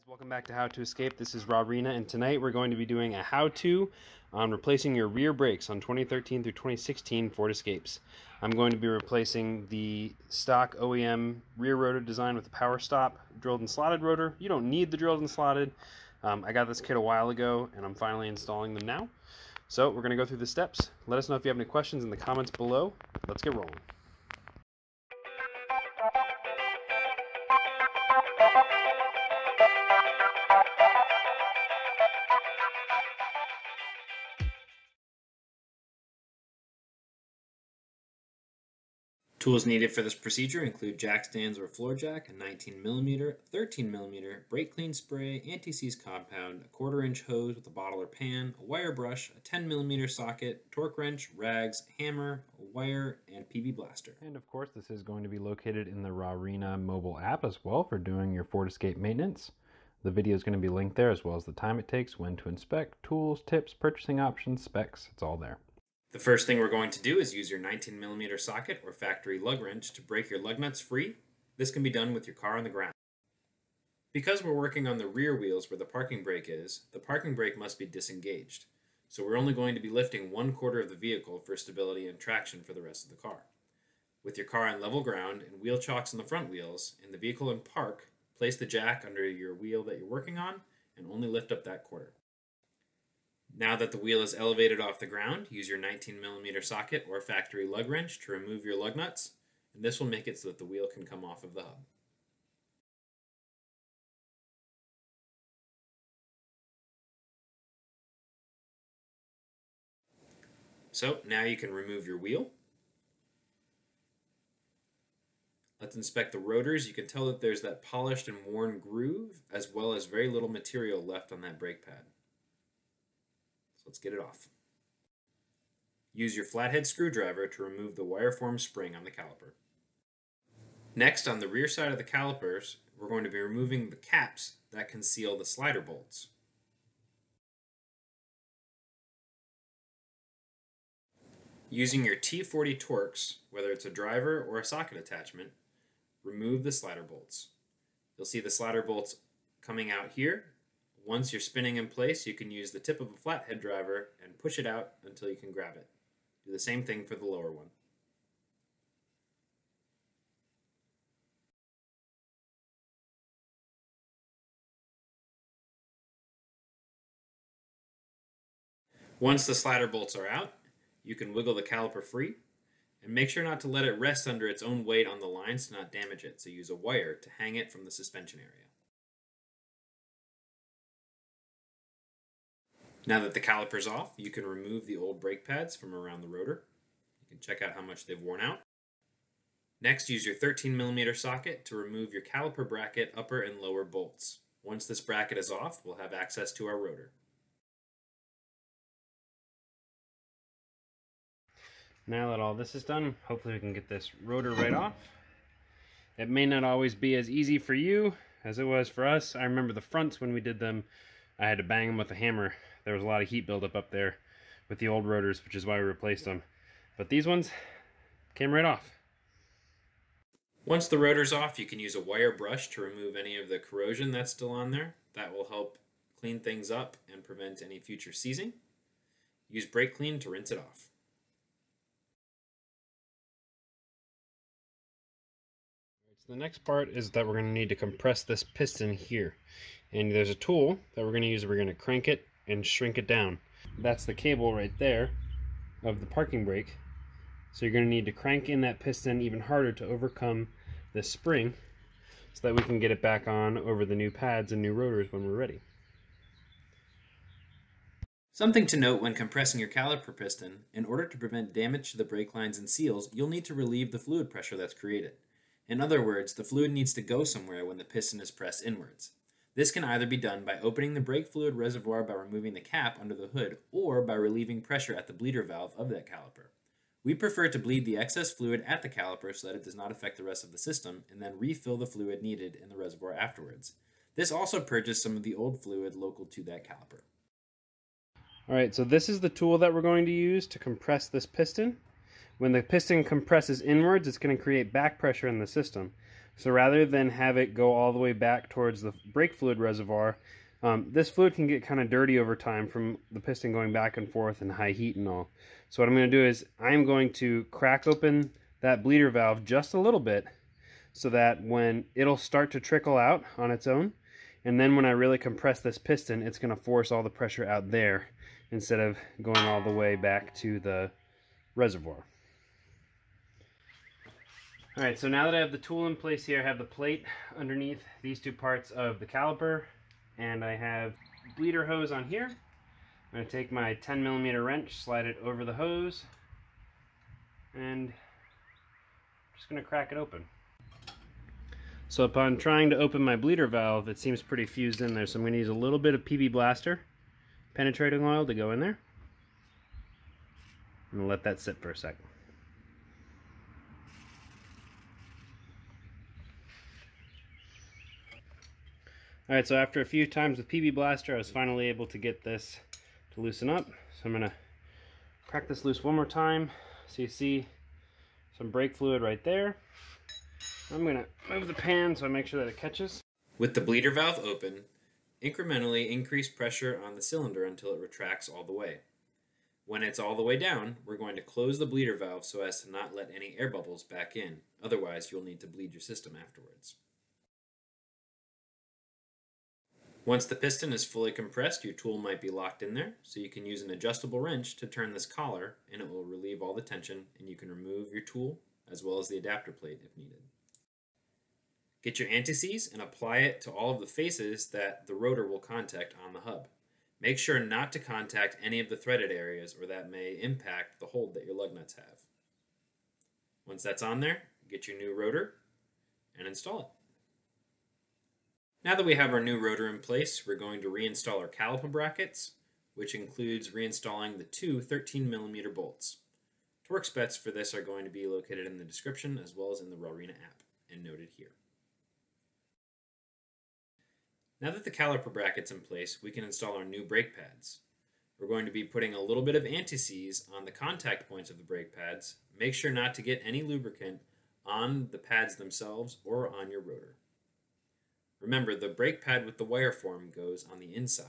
Guys, welcome back to How to Escape. This is Rina, and tonight we're going to be doing a how-to on replacing your rear brakes on 2013 through 2016 Ford Escapes. I'm going to be replacing the stock OEM rear rotor design with the power stop drilled and slotted rotor. You don't need the drilled and slotted. I got this kit a while ago and I'm finally installing them now. So we're going to go through the steps. Let us know if you have any questions in the comments below. Let's get rolling. Tools needed for this procedure include jack stands or floor jack, a 19mm, 13mm, brake clean spray, anti-seize compound, a 1/4-inch hose with a bottle or pan, a wire brush, a 10mm socket, torque wrench, rags, hammer, a wire, and PB blaster. And of course, this is going to be located in the Rina mobile app as well for doing your Ford Escape maintenance. The video is going to be linked there, as well as the time it takes, when to inspect, tools, tips, purchasing options, specs. It's all there. The first thing we're going to do is use your 19mm socket or factory lug wrench to break your lug nuts free. This can be done with your car on the ground. Because we're working on the rear wheels where the parking brake is, the parking brake must be disengaged. So we're only going to be lifting 1/4 of the vehicle for stability and traction for the rest of the car. With your car on level ground and wheel chocks on the front wheels, in the vehicle in park, place the jack under your wheel that you're working on and only lift up that 1/4. Now that the wheel is elevated off the ground, use your 19mm socket or factory lug wrench to remove your lug nuts, and this will make it so that the wheel can come off of the hub. So now you can remove your wheel. Let's inspect the rotors. You can tell that there's that polished and worn groove, as well as very little material left on that brake pad. So let's get it off. Use your flathead screwdriver to remove the wire-formed spring on the caliper. Next, on the rear side of the calipers, we're going to be removing the caps that conceal the slider bolts. Using your T45 Torx, whether it's a driver or a socket attachment, remove the slider bolts. You'll see the slider bolts coming out here. Once you're spinning in place, you can use the tip of a flathead driver and push it out until you can grab it. Do the same thing for the lower one. Once the slider bolts are out, you can wiggle the caliper free, and make sure not to let it rest under its own weight on the lines to not damage it, so use a wire to hang it from the suspension area. Now that the caliper's off, you can remove the old brake pads from around the rotor. You can check out how much they've worn out. Next, use your 13mm socket to remove your caliper bracket upper and lower bolts. Once this bracket is off, we'll have access to our rotor. Now that all this is done, hopefully we can get this rotor right off. It may not always be as easy for you as it was for us. I remember the fronts when we did them, I had to bang them with a hammer. There was a lot of heat buildup up there with the old rotors, which is why we replaced them. But these ones came right off. Once the rotor's off, you can use a wire brush to remove any of the corrosion that's still on there. That will help clean things up and prevent any future seizing. Use brake clean to rinse it off. So the next part is that we're going to need to compress this piston here. And there's a tool that we're going to use. We're going to crank it and shrink it down. That's the cable right there of the parking brake. So you're going to need to crank in that piston even harder to overcome this spring so that we can get it back on over the new pads and new rotors when we're ready. Something to note when compressing your caliper piston, in order to prevent damage to the brake lines and seals, you'll need to relieve the fluid pressure that's created. In other words, the fluid needs to go somewhere when the piston is pressed inwards. This can either be done by opening the brake fluid reservoir by removing the cap under the hood or by relieving pressure at the bleeder valve of that caliper. We prefer to bleed the excess fluid at the caliper so that it does not affect the rest of the system, and then refill the fluid needed in the reservoir afterwards. This also purges some of the old fluid local to that caliper. Alright, so this is the tool that we're going to use to compress this piston. When the piston compresses inwards, it's going to create back pressure in the system. So rather than have it go all the way back towards the brake fluid reservoir, this fluid can get kind of dirty over time from the piston going back and forth and high heat and all. So what I'm going to do is I'm going to crack open that bleeder valve just a little bit so that when it'll start to trickle out on its own, and then when I really compress this piston, it's going to force all the pressure out there instead of going all the way back to the reservoir. Alright, so now that I have the tool in place here, I have the plate underneath these two parts of the caliper, and I have bleeder hose on here. I'm going to take my 10mm wrench, slide it over the hose, and I'm just going to crack it open. So upon trying to open my bleeder valve, it seems pretty fused in there, so I'm going to use a little bit of PB Blaster penetrating oil to go in there. I'm going to let that sit for a second. Alright, so after a few times with PB Blaster, I was finally able to get this to loosen up. So I'm going to crack this loose one more time. So you see some brake fluid right there. I'm going to move the pan so I make sure that it catches. With the bleeder valve open, incrementally increase pressure on the cylinder until it retracts all the way. When it's all the way down, we're going to close the bleeder valve so as to not let any air bubbles back in. Otherwise, you'll need to bleed your system afterwards. Once the piston is fully compressed, your tool might be locked in there, so you can use an adjustable wrench to turn this collar, and it will relieve all the tension, and you can remove your tool as well as the adapter plate if needed. Get your antiseze and apply it to all of the faces that the rotor will contact on the hub. Make sure not to contact any of the threaded areas or that may impact the hold that your lug nuts have. Once that's on there, get your new rotor and install it. Now that we have our new rotor in place, we're going to reinstall our caliper brackets, which includes reinstalling the two 13mm bolts. Torque specs for this are going to be located in the description as well as in the Reinstall app and noted here. Now that the caliper bracket's in place, we can install our new brake pads. We're going to be putting a little bit of antisieze on the contact points of the brake pads. Make sure not to get any lubricant on the pads themselves or on your rotor. Remember, the brake pad with the wire form goes on the inside.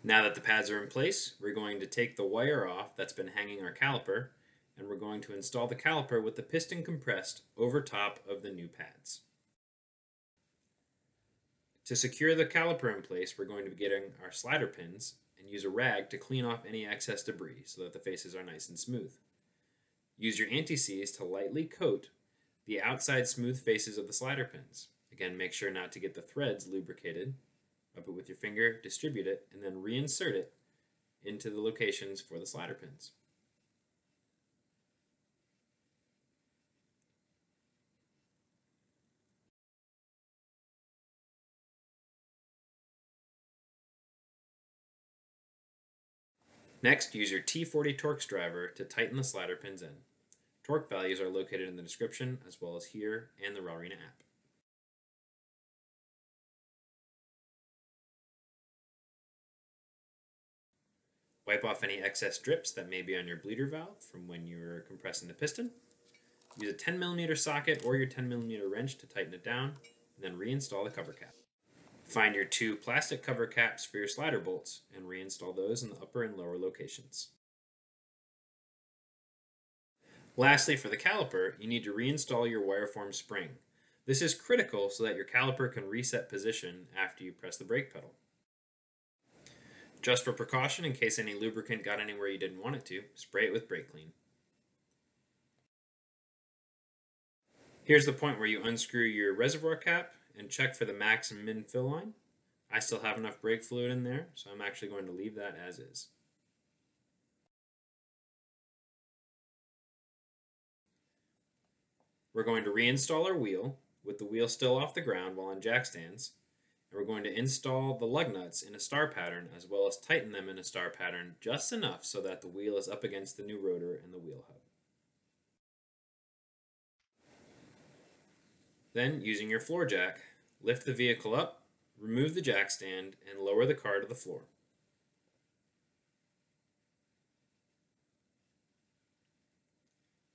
Now that the pads are in place, we're going to take the wire off that's been hanging our caliper, and we're going to install the caliper with the piston compressed over top of the new pads. To secure the caliper in place, we're going to be getting our slider pins and use a rag to clean off any excess debris so that the faces are nice and smooth. Use your antiseze to lightly coat the outside smooth faces of the slider pins. Again, make sure not to get the threads lubricated. Rub it with your finger, distribute it, and then reinsert it into the locations for the slider pins. Next, use your T45 Torx driver to tighten the slider pins in. Torque values are located in the description as well as here and the Reinstall app. Wipe off any excess drips that may be on your bleeder valve from when you were compressing the piston. Use a 10mm socket or your 10mm wrench to tighten it down, and then reinstall the cover cap. Find your two plastic cover caps for your slider bolts and reinstall those in the upper and lower locations. Lastly, for the caliper, you need to reinstall your wire form spring. This is critical so that your caliper can reset position after you press the brake pedal. Just for precaution, in case any lubricant got anywhere you didn't want it to, spray it with brake clean. Here's the point where you unscrew your reservoir cap and check for the max and min fill line. I still have enough brake fluid in there, so I'm actually going to leave that as is. We're going to reinstall our wheel with the wheel still off the ground while on jack stands, and we're going to install the lug nuts in a star pattern as well as tighten them in a star pattern just enough so that the wheel is up against the new rotor and the wheel hub. Then, using your floor jack, lift the vehicle up, remove the jack stand, and lower the car to the floor.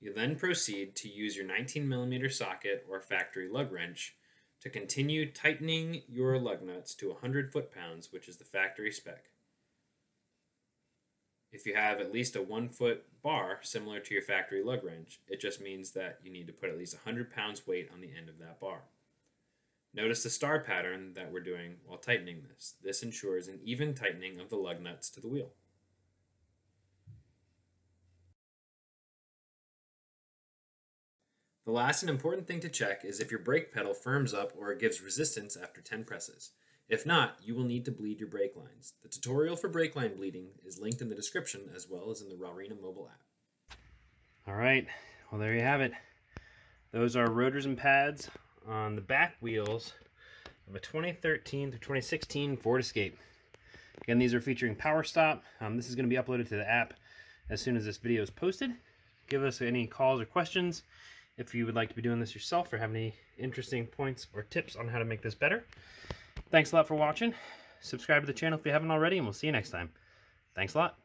You then proceed to use your 19mm socket or factory lug wrench to continue tightening your lug nuts to 100 foot-pounds, which is the factory spec. If you have at least a 1 foot bar similar to your factory lug wrench, it just means that you need to put at least 100 pounds weight on the end of that bar. Notice the star pattern that we're doing while tightening this. This ensures an even tightening of the lug nuts to the wheel. The last and important thing to check is if your brake pedal firms up or gives resistance after 10 presses. If not, you will need to bleed your brake lines. The tutorial for brake line bleeding is linked in the description as well as in the Reinstall mobile app. All right, well there you have it. Those are rotors and pads on the back wheels of a 2013 through 2016 Ford Escape. Again, these are featuring power stop. This is going to be uploaded to the app as soon as this video is posted. Give us any calls or questions if you would like to be doing this yourself or have any interesting points or tips on how to make this better. Thanks a lot for watching. Subscribe to the channel if you haven't already, and we'll see you next time. Thanks a lot.